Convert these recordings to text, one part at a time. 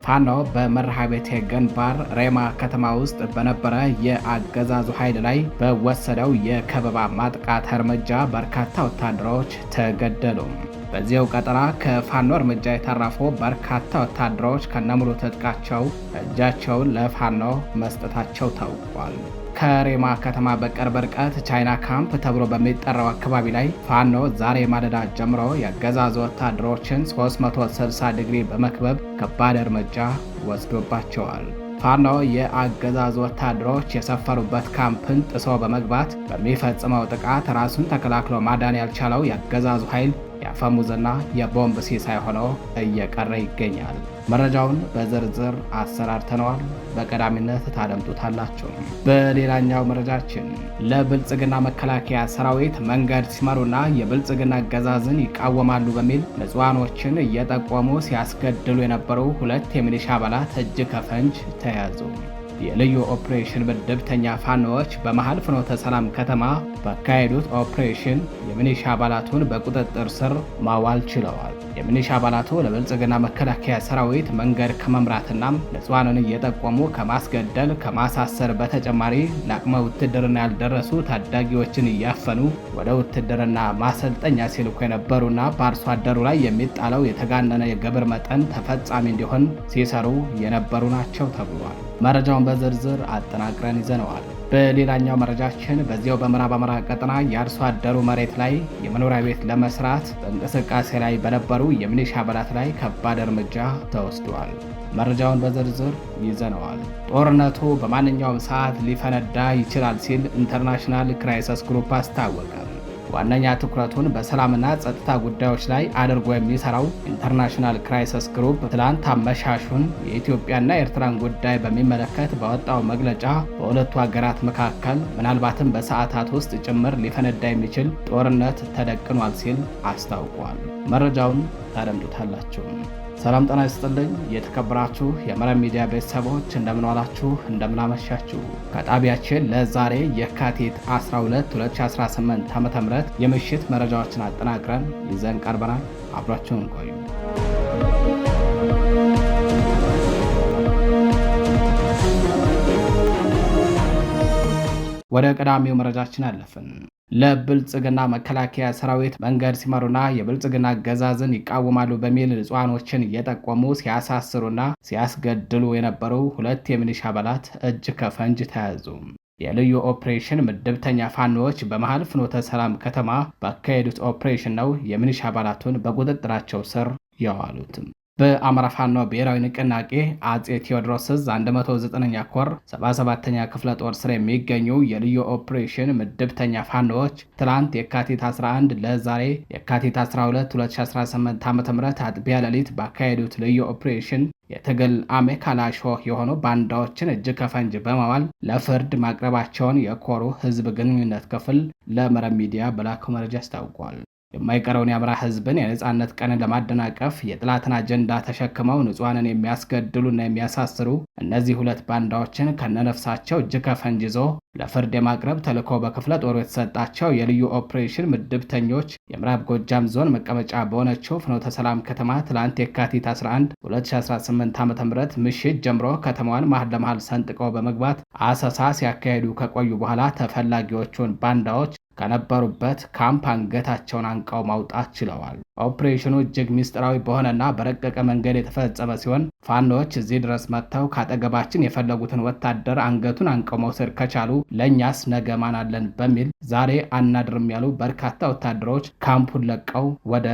ፋኖ በመርሐቤቴ ግንባር ሬማ ከተማ ውስጥ በነበረ የአገዛዙ ኃይል ላይ በወሰደው የከበባ ማጥቃት እርምጃ በርካታ ወታደሮች ተገደሉ። በዚያው ቀጠና ከፋኖ እርምጃ የተረፉ በርካታ ወታደሮች ከነሙሉ ትጥቃቸው እጃቸውን ለፋኖ መስጠታቸው ታውቋል። ከሬማ ከተማ በቅርብ ርቀት ቻይና ካምፕ ተብሎ በሚጠራው አካባቢ ላይ ፋኖ ዛሬ ማለዳ ጀምሮ የአገዛዙ ወታደሮችን 360 ዲግሪ በመክበብ ከባድ እርምጃ ወስዶባቸዋል። ፋኖ የአገዛዙ ወታደሮች የሰፈሩበት ካምፕን ጥሶ በመግባት በሚፈጽመው ጥቃት ራሱን ተከላክሎ ማዳን ያልቻለው የአገዛዙ ኃይል የአፈሙዝና የቦምብ ሲሳይ ሆኖ እየቀረ ይገኛል። መረጃውን በዝርዝር አሰራርተነዋል። በቀዳሚነት ታደምጡታላችሁ። በሌላኛው መረጃችን ለብልጽግና መከላከያ ሰራዊት መንገድ ሲመሩና የብልጽግና አገዛዝን ይቃወማሉ በሚል ንጹሃኖችን እየጠቆሙ ሲያስገድሉ የነበሩ 2 የሚሊሻ አባላት እጅ ከፈንጅ ተያዙ። የልዩ ኦፕሬሽን ምድብተኛ ፋኖዎች በመሃል ፍኖተ ሰላም ከተማ ባካሄዱት ኦፕሬሽን የሚሊሻ አባላቱን በቁጥጥር ስር ማዋል ችለዋል። የሚሊሻ አባላቱ ለብልጽግና መከላከያ ሰራዊት መንገድ ከመምራትና ንጹሃንን እየጠቆሙ ከማስገደል ከማሳሰር በተጨማሪ ለአቅመ ውትድርና ያልደረሱ ታዳጊዎችን እያፈኑ ወደ ውትድርና ማሰልጠኛ ሲልኩ የነበሩና በአርሶ አደሩ ላይ የሚጣለው የተጋነነ የግብር መጠን ተፈጻሚ እንዲሆን ሲሰሩ የነበሩ ናቸው ተብሏል። መረጃውን በዝርዝር አጠናቅረን ይዘነዋል። በሌላኛው መረጃችን በዚያው በምዕራብ አማራ ቀጠና የአርሶ አደሩ መሬት ላይ የመኖሪያ ቤት ለመስራት በእንቅስቃሴ ላይ በነበሩ የሚሊሻ አባላት ላይ ከባድ እርምጃ ተወስዷል። መረጃውን በዝርዝር ይዘነዋል። ጦርነቱ በማንኛውም ሰዓት ሊፈነዳ ይችላል ሲል ኢንተርናሽናል ክራይሲስ ግሩፕ አስታወቀ። ዋነኛ ትኩረቱን በሰላምና ጸጥታ ጉዳዮች ላይ አድርጎ የሚሰራው ኢንተርናሽናል ክራይሲስ ግሩፕ ትላንት አመሻሹን የኢትዮጵያና ኤርትራን ጉዳይ በሚመለከት ባወጣው መግለጫ በሁለቱ ሀገራት መካከል ምናልባትም በሰዓታት ውስጥ ጭምር ሊፈነዳ የሚችል ጦርነት ተደቅኗል ሲል አስታውቋል። መረጃውን ታደምጡታላችሁ። ሰላም ጤና ይስጥልኝ። የተከበራችሁ የመረብ ሚዲያ ቤተሰቦች እንደምንዋላችሁ እንደምናመሻችሁ። ከጣቢያችን ለዛሬ የካቲት 12 2018 ዓ.ም የምሽት መረጃዎችን አጠናቅረን ይዘን ቀርበናል። አብራችሁን ቆዩ። ወደ ቀዳሚው መረጃችን አለፍን። ለብልጽግና መከላከያ ሰራዊት መንገድ ሲመሩና የብልጽግና አገዛዝን ይቃወማሉ በሚል ንጹሃኖችን እየጠቆሙ ሲያሳስሩና ሲያስገድሉ የነበሩ 2 የሚሊሻ አባላት እጅ ከፈንጅ ተያዙ። የልዩ ኦፕሬሽን ምድብተኛ ፋኖዎች በመሃል ፍኖተ ሰላም ከተማ ባካሄዱት ኦፕሬሽን ነው የሚሊሻ አባላቱን በቁጥጥራቸው ስር ያዋሉትም። በአማራ ፋኖ ብሔራዊ ንቅናቄ አጼ ቴዎድሮስ ዕዝ 109ኛ ኮር 77ኛ ክፍለ ጦር ስር የሚገኙ የልዩ ኦፕሬሽን ምድብተኛ ፋኖዎች ትላንት የካቲት 11 ለዛሬ የካቲት 12 2018 ዓ.ም አጥቢያ ሌሊት ባካሄዱት ልዩ ኦፕሬሽን የትግል አሜካላሾ የሆኑ ባንዳዎችን እጅ ከፈንጅ በማዋል ለፍርድ ማቅረባቸውን የኮሩ ህዝብ ግንኙነት ክፍል ለመረብ ሚዲያ በላከው መረጃ አስታውቋል። የማይቀረውን የአማራ ህዝብን የነጻነት ቀንን ለማደናቀፍ የጥላትን አጀንዳ ተሸክመው ንጹሃንን የሚያስገድሉና የሚያሳስሩ እነዚህ 2 ባንዳዎችን ከነነፍሳቸው እጅ ከፈንጅ ይዞ ለፍርድ የማቅረብ ተልዕኮ በክፍለ ጦሩ የተሰጣቸው የልዩ ኦፕሬሽን ምድብተኞች የምዕራብ ጎጃም ዞን መቀመጫ በሆነችው ፍኖተ ሰላም ከተማ ትላንት የካቲት 11 2018 ዓ.ም ምሽት ጀምሮ ከተማዋን መሃል ለመሃል ሰንጥቀው በመግባት አሰሳ ሲያካሄዱ ከቆዩ በኋላ ተፈላጊዎቹን ባንዳዎች ከነበሩበት ካምፕ አንገታቸውን አንቀው ማውጣት ችለዋል። ኦፕሬሽኑ እጅግ ሚስጥራዊ በሆነና በረቀቀ መንገድ የተፈጸመ ሲሆን ፋኖች እዚህ ድረስ መጥተው ካጠገባችን የፈለጉትን ወታደር አንገቱን አንቀው መውሰድ ከቻሉ ለእኛስ ነገ ማን አለን በሚል ዛሬ አናድርም ያሉ በርካታ ወታደሮች ካምፑን ለቀው ወደ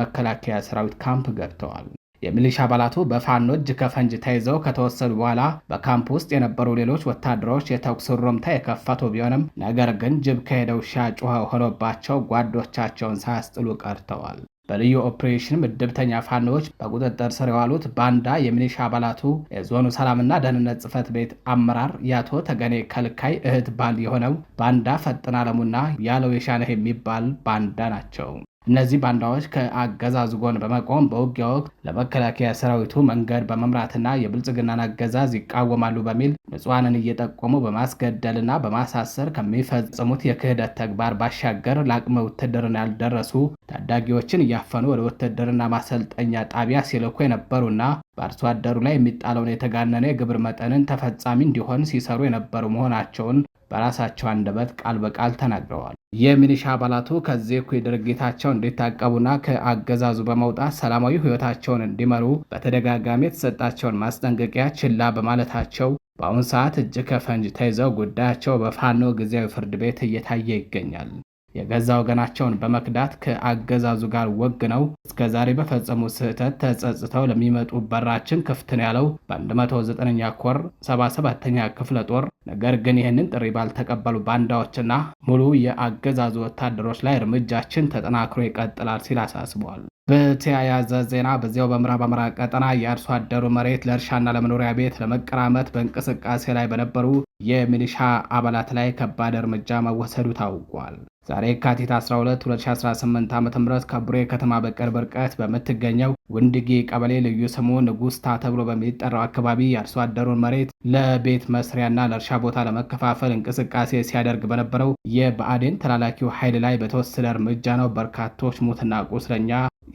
መከላከያ ሰራዊት ካምፕ ገብተዋል። የሚሊሻ አባላቱ በፋኖ እጅ ከፈንጅ ተይዘው ከተወሰዱ በኋላ በካምፕ ውስጥ የነበሩ ሌሎች ወታደሮች የተኩስ ሩምታ የከፈቱ ቢሆንም ነገር ግን ጅብ ከሄደ ውሻ ጮኸ ሆኖባቸው ጓዶቻቸውን ሳያስጥሉ ቀርተዋል። በልዩ ኦፕሬሽን ምድብተኛ ፋኖዎች በቁጥጥር ስር የዋሉት ባንዳ የሚሊሻ አባላቱ የዞኑ ሰላምና ደህንነት ጽሕፈት ቤት አመራር የአቶ ተገኔ ከልካይ እህት ባል የሆነው ባንዳ ፈጥን አለሙና ያለው የሻነህ የሚባል ባንዳ ናቸው። እነዚህ ባንዳዎች ከአገዛዙ ጎን በመቆም በውጊያ ወቅት ለመከላከያ ሰራዊቱ መንገድ በመምራትና የብልጽግናን አገዛዝ ይቃወማሉ በሚል ንጹሃንን እየጠቆሙ በማስገደልና በማሳሰር ከሚፈጽሙት የክህደት ተግባር ባሻገር ለአቅመ ውትድርና ያልደረሱ ታዳጊዎችን እያፈኑ ወደ ውትድርና ማሰልጠኛ ጣቢያ ሲልኩ የነበሩና በአርሶ አደሩ ላይ የሚጣለውን የተጋነነ የግብር መጠንን ተፈጻሚ እንዲሆን ሲሰሩ የነበሩ መሆናቸውን በራሳቸው አንደበት ቃል በቃል ተናግረዋል። የሚሊሻ አባላቱ ከዚህ እኩይ ድርጊታቸው እንዲታቀቡና ከአገዛዙ በመውጣት ሰላማዊ ሕይወታቸውን እንዲመሩ በተደጋጋሚ የተሰጣቸውን ማስጠንቀቂያ ችላ በማለታቸው በአሁኑ ሰዓት እጅ ከፈንጅ ተይዘው ጉዳያቸው በፋኖ ጊዜያዊ ፍርድ ቤት እየታየ ይገኛል። የገዛ ወገናቸውን በመክዳት ከአገዛዙ ጋር ወግነው እስከዛሬ በፈጸሙ ስህተት ተጸጽተው ለሚመጡ በራችን ክፍት ነው ያለው በ109ኛ ኮር 77ኛ ክፍለ ጦር። ነገር ግን ይህንን ጥሪ ባልተቀበሉ ባንዳዎችና ሙሉ የአገዛዙ ወታደሮች ላይ እርምጃችን ተጠናክሮ ይቀጥላል ሲል አሳስበዋል። በተያያዘ ዜና በዚያው በምዕራብ አማራ ቀጠና የአርሶ አደሩ መሬት ለእርሻና ለመኖሪያ ቤት ለመቀራመት በእንቅስቃሴ ላይ በነበሩ የሚሊሻ አባላት ላይ ከባድ እርምጃ መወሰዱ ታውቋል። ዛሬ የካቲት 12 2018 ዓ.ም ከቡሬ ከተማ በቅርብ ርቀት በምትገኘው ውንድጌ ቀበሌ ልዩ ስሙ ንጉስታ ተብሎ በሚጠራው አካባቢ የአርሶ አደሩን መሬት ለቤት መስሪያና ለእርሻ ቦታ ለመከፋፈል እንቅስቃሴ ሲያደርግ በነበረው የብአዴን ተላላኪው ኃይል ላይ በተወሰደ እርምጃ ነው በርካቶች ሙትና ቁስለኛ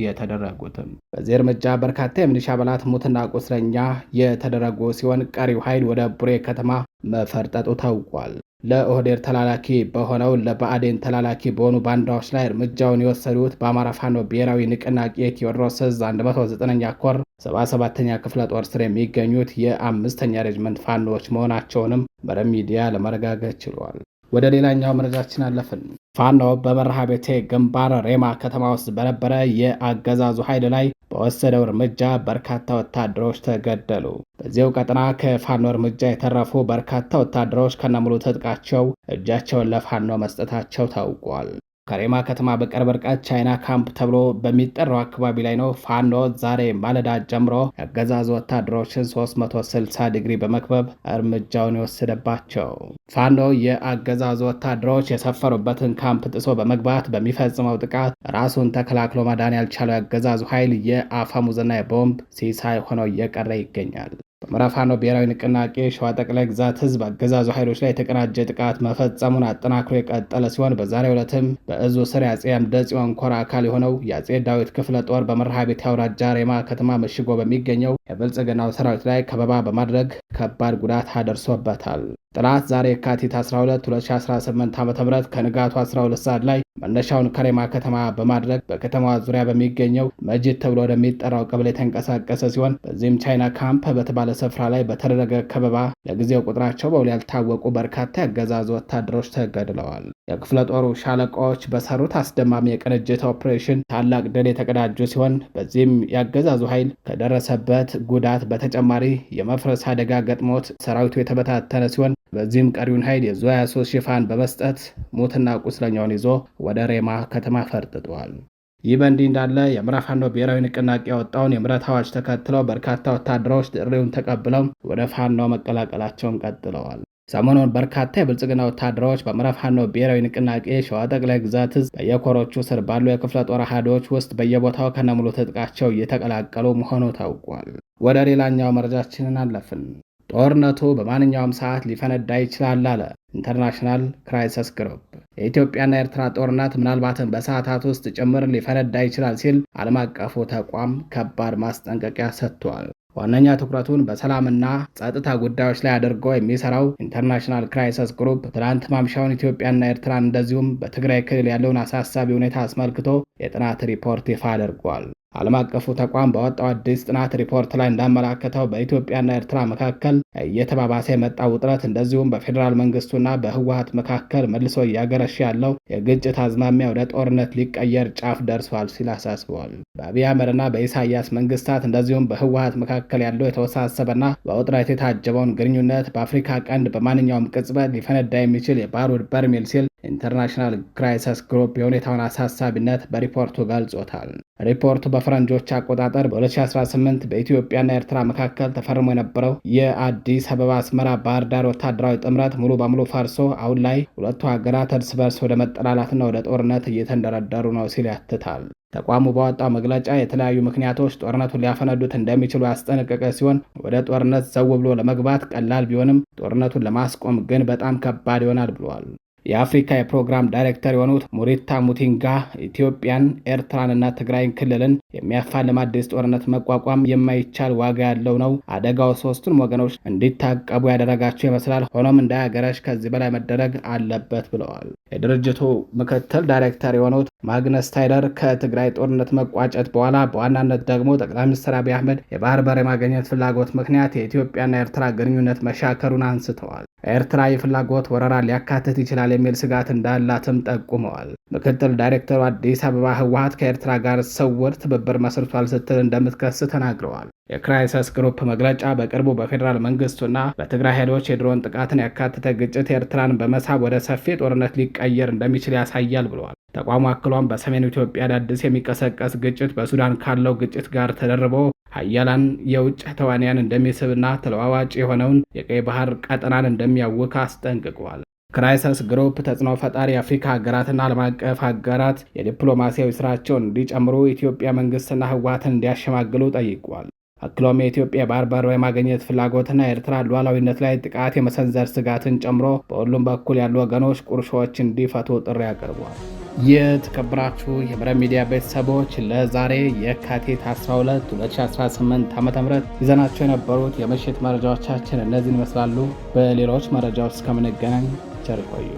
የተደረጉትም። በዚህ እርምጃ በርካታ የሚሊሻ አባላት ሙትና ቁስለኛ የተደረጉ ሲሆን ቀሪው ኃይል ወደ ቡሬ ከተማ መፈርጠጡ ታውቋል። ለኦህዴድ ተላላኪ በሆነው ለብአዴን ተላላኪ በሆኑ ባንዳዎች ላይ እርምጃውን የወሰዱት በአማራ ፋኖ ብሔራዊ ንቅናቄ ቴዎድሮስ ዕዝ 109ኛ ኮር 77ኛ ክፍለ ጦር ስር የሚገኙት የ5ኛ ሬጅመንት ፋኖዎች መሆናቸውንም መረብ ሚዲያ ለማረጋገጥ ችሏል። ወደ ሌላኛው መረጃችን አለፍን። ፋኖ በመርሐቤቴ ግንባር ሬማ ከተማ ውስጥ በነበረ የአገዛዙ ኃይል ላይ በወሰደው እርምጃ በርካታ ወታደሮች ተገደሉ። በዚያው ቀጠና ከፋኖ እርምጃ የተረፉ በርካታ ወታደሮች ከነሙሉ ትጥቃቸው እጃቸውን ለፋኖ መስጠታቸው ታውቋል። ከሬማ ከተማ በቅርብ ርቀት ቻይና ካምፕ ተብሎ በሚጠራው አካባቢ ላይ ነው ፋኖ ዛሬ ማለዳ ጀምሮ የአገዛዙ ወታደሮችን 360 ዲግሪ በመክበብ እርምጃውን የወሰደባቸው። ፋኖ የአገዛዙ ወታደሮች የሰፈሩበትን ካምፕ ጥሶ በመግባት በሚፈጽመው ጥቃት ራሱን ተከላክሎ ማዳን ያልቻለው የአገዛዙ ኃይል የአፈሙዝና የቦምብ ሲሳይ ሆኖ እየቀረ ይገኛል። በአማራ ፋኖ ብሔራዊ ንቅናቄ ሸዋ ጠቅላይ ግዛት ህዝብ አገዛዙ ኃይሎች ላይ የተቀናጀ ጥቃት መፈጸሙን አጠናክሮ የቀጠለ ሲሆን በዛሬው ዕለትም በእዙ ስር የአጼ አምደ ጽዮን ኮር አካል የሆነው የአጼ ዳዊት ክፍለ ጦር በመርሐቤቴ አውራጃ ሬማ ከተማ መሽጎ በሚገኘው የብልጽግናው ሰራዊት ላይ ከበባ በማድረግ ከባድ ጉዳት አደርሶበታል። ጥላት ዛሬ የካቲት 12 2018 ዓ.ም ከንጋቱ 12 ሰዓት ላይ መነሻውን ከሬማ ከተማ በማድረግ በከተማዋ ዙሪያ በሚገኘው መጅድ ተብሎ ወደሚጠራው ቀበሌ የተንቀሳቀሰ ሲሆን በዚህም ቻይና ካምፕ በተባለ ስፍራ ላይ በተደረገ ከበባ ለጊዜው ቁጥራቸው በውል ያልታወቁ በርካታ ያገዛዙ ወታደሮች ተገድለዋል። የክፍለ ጦሩ ሻለቃዎች በሰሩት አስደማሚ የቅንጅት ኦፕሬሽን ታላቅ ድል የተቀዳጁ ሲሆን በዚህም ያገዛዙ ኃይል ከደረሰበት ጉዳት በተጨማሪ የመፍረስ አደጋ ገጥሞት ሰራዊቱ የተበታተነ ሲሆን በዚህም ቀሪውን ኃይል የዙ 23 ሽፋን በመስጠት ሙትና ቁስለኛውን ይዞ ወደ ሬማ ከተማ ፈርጥጧል። ይህ በእንዲህ እንዳለ የአማራ ፋኖ ብሔራዊ ንቅናቄ ያወጣውን የምህረት አዋጅ ተከትለው በርካታ ወታደሮች ጥሪውን ተቀብለው ወደ ፋኖ መቀላቀላቸውን ቀጥለዋል። ሰሞኑን በርካታ የብልጽግና ወታደሮች በአማራ ፋኖ ብሔራዊ ንቅናቄ ሸዋ ጠቅላይ ግዛት ዕዝ በየኮሮቹ ስር ባሉ የክፍለ ጦር አሃዶች ውስጥ በየቦታው ከነሙሉ ትጥቃቸው እየተቀላቀሉ መሆኑ ታውቋል። ወደ ሌላኛው መረጃችንን አለፍን። ጦርነቱ በማንኛውም ሰዓት ሊፈነዳ ይችላል አለ ኢንተርናሽናል ክራይሲስ ግሩፕ። የኢትዮጵያና የኤርትራ ጦርነት ምናልባትም በሰዓታት ውስጥ ጭምር ሊፈነዳ ይችላል ሲል ዓለም አቀፉ ተቋም ከባድ ማስጠንቀቂያ ሰጥቷል። ዋነኛ ትኩረቱን በሰላምና ጸጥታ ጉዳዮች ላይ አድርጎ የሚሰራው ኢንተርናሽናል ክራይሲስ ግሩፕ ትናንት ማምሻውን ኢትዮጵያና ኤርትራን እንደዚሁም በትግራይ ክልል ያለውን አሳሳቢ ሁኔታ አስመልክቶ የጥናት ሪፖርት ይፋ አድርጓል። ዓለም አቀፉ ተቋም ባወጣው አዲስ ጥናት ሪፖርት ላይ እንዳመላከተው በኢትዮጵያና ኤርትራ መካከል እየተባባሰ የመጣው ውጥረት እንደዚሁም በፌዴራል መንግስቱና በህወሓት መካከል መልሶ እያገረሸ ያለው የግጭት አዝማሚያ ወደ ጦርነት ሊቀየር ጫፍ ደርሷል ሲል አሳስበዋል። በአብይ አህመድና በኢሳያስ መንግስታት እንደዚሁም በህወሓት መካከል ያለው የተወሳሰበና በውጥረት የታጀበውን ግንኙነት በአፍሪካ ቀንድ በማንኛውም ቅጽበት ሊፈነዳ የሚችል የባሩድ በርሜል ሲል ኢንተርናሽናል ክራይሲስ ግሩፕ የሁኔታውን አሳሳቢነት በሪፖርቱ ገልጾታል። ሪፖርቱ በፈረንጆች አቆጣጠር በ2018 በኢትዮጵያና ኤርትራ መካከል ተፈርሞ የነበረው የአዲስ አበባ አስመራ ባህር ዳር ወታደራዊ ጥምረት ሙሉ በሙሉ ፈርሶ አሁን ላይ ሁለቱ ሀገራት እርስ በርስ ወደ መጠላላትና ወደ ጦርነት እየተንደረደሩ ነው ሲል ያትታል። ተቋሙ ባወጣው መግለጫ የተለያዩ ምክንያቶች ጦርነቱን ሊያፈነዱት እንደሚችሉ ያስጠነቀቀ ሲሆን ወደ ጦርነት ዘው ብሎ ለመግባት ቀላል ቢሆንም ጦርነቱን ለማስቆም ግን በጣም ከባድ ይሆናል ብለዋል። የአፍሪካ የፕሮግራም ዳይሬክተር የሆኑት ሙሪታ ሙቲንጋ ኢትዮጵያን፣ ኤርትራንና ትግራይን ክልልን የሚያፋልም አዲስ ጦርነት መቋቋም የማይቻል ዋጋ ያለው ነው። አደጋው ሶስቱን ወገኖች እንዲታቀቡ ያደረጋቸው ይመስላል። ሆኖም እንዳያገረሽ ከዚህ በላይ መደረግ አለበት ብለዋል። የድርጅቱ ምክትል ዳይሬክተር የሆኑት ማግነስ ታይለር ከትግራይ ጦርነት መቋጨት በኋላ በዋናነት ደግሞ ጠቅላይ ሚኒስትር አብይ አህመድ የባህር በር የማግኘት ፍላጎት ምክንያት የኢትዮጵያና የኤርትራ ግንኙነት መሻከሩን አንስተዋል። ኤርትራ የፍላጎት ወረራ ሊያካትት ይችላል የሚል ስጋት እንዳላትም ጠቁመዋል። ምክትል ዳይሬክተሩ አዲስ አበባ ህወሓት ከኤርትራ ጋር ስውር ትብብር መስርቷል ስትል እንደምትከስ ተናግረዋል። የክራይሰስ ግሩፕ መግለጫ በቅርቡ በፌዴራል መንግስቱና በትግራይ ኃይሎች የድሮን ጥቃትን ያካተተ ግጭት ኤርትራን በመሳብ ወደ ሰፊ ጦርነት ሊቀየር እንደሚችል ያሳያል ብለዋል። ተቋሙ አክሏም በሰሜን ኢትዮጵያ አዳዲስ የሚቀሰቀስ ግጭት በሱዳን ካለው ግጭት ጋር ተደርቦ ሀያላን የውጭ ተዋንያን እንደሚስብና ተለዋዋጭ የሆነውን የቀይ ባህር ቀጠናን እንደሚያውክ አስጠንቅቀዋል። ክራይሰስ ግሩፕ ተጽዕኖ ፈጣሪ የአፍሪካ ሀገራትና ዓለም አቀፍ ሀገራት የዲፕሎማሲያዊ ስራቸውን እንዲጨምሩ ኢትዮጵያ መንግስትና ህወሓትን እንዲያሸማግሉ ጠይቋል። አክሎም የኢትዮጵያ ባህር በር የማግኘት ፍላጎትና የኤርትራ ሉዓላዊነት ላይ ጥቃት የመሰንዘር ስጋትን ጨምሮ በሁሉም በኩል ያሉ ወገኖች ቁርሾች እንዲፈቱ ጥሪ አቅርቧል። የተከበራችሁ የመረብ ሚዲያ ቤተሰቦች ለዛሬ የካቲት 12 2018 ዓ.ም ይዘናቸው የነበሩት የምሽት መረጃዎቻችን እነዚህን ይመስላሉ። በሌሎች መረጃዎች እስከምንገናኝ ቸር ቆዩ።